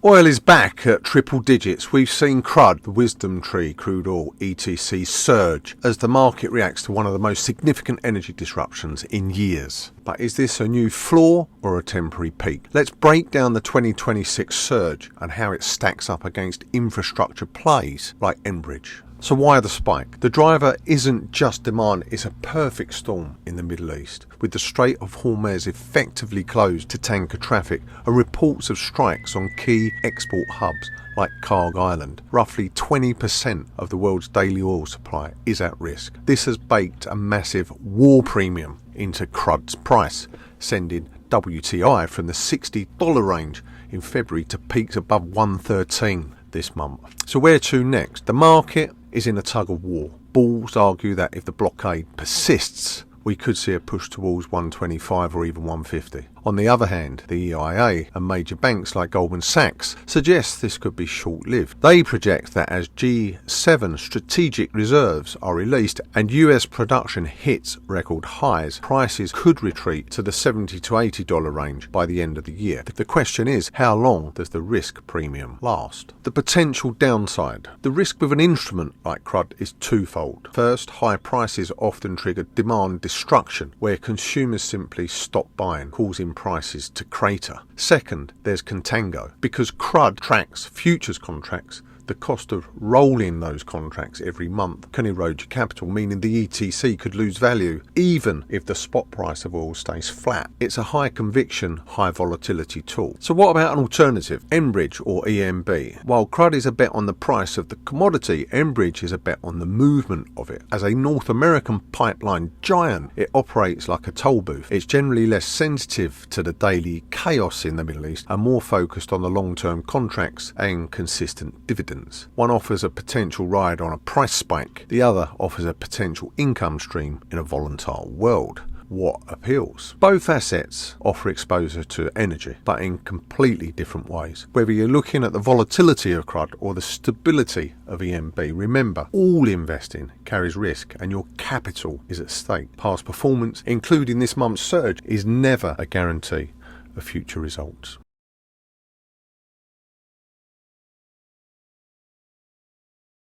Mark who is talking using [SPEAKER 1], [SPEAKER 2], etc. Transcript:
[SPEAKER 1] Oil is back at triple digits. We've seen CRUD, the WisdomTree crude oil ETC, surge as the market reacts to one of the most significant energy disruptions in years. But is this a new floor or a temporary peak? Let's break down the 2026 surge and how it stacks up against infrastructure plays like Enbridge. So why the spike? The driver isn't just demand, it's a perfect storm in the Middle East, with the Strait of Hormuz effectively closed to tanker traffic and reports of strikes on key export hubs like Crude Island. Roughly 20% of the world's daily oil supply is at risk. This has baked a massive war premium into CRUD's price, sending WTI from the $60 range in February to peaks above $113 this month. So where to next? The market is in a tug of war. Bulls argue that if the blockade persists, we could see a push towards 125 or even 150. On the other hand, the EIA and major banks like Goldman Sachs suggest this could be short-lived. They project that as G7 strategic reserves are released and US production hits record highs, prices could retreat to the $70 to $80 range by the end of the year. The question is, how long does the risk premium last? The potential downside. The risk with an instrument like CRUD is twofold. First, high prices often trigger demand destruction, where consumers simply stop buying, causing prices to crater. Second, there's Contango. Because CRUD tracks futures contracts, the cost of rolling those contracts every month can erode your capital, meaning the ETC could lose value even if the spot price of oil stays flat. It's a high conviction, high volatility tool. So what about an alternative? Enbridge or ENB? While CRUD is a bet on the price of the commodity, Enbridge is a bet on the movement of it. As a North American pipeline giant, it operates like a toll booth. It's generally less sensitive to the daily chaos in the Middle East and more focused on the long-term contracts and consistent dividends. One offers a potential ride on a price spike. The other offers a potential income stream in a volatile world. What appeals? Both assets offer exposure to energy, but in completely different ways. Whether you're looking at the volatility of CRUD or the stability of ENB, remember, all investing carries risk and your capital is at stake. Past performance, including this month's surge, is never a guarantee of future results.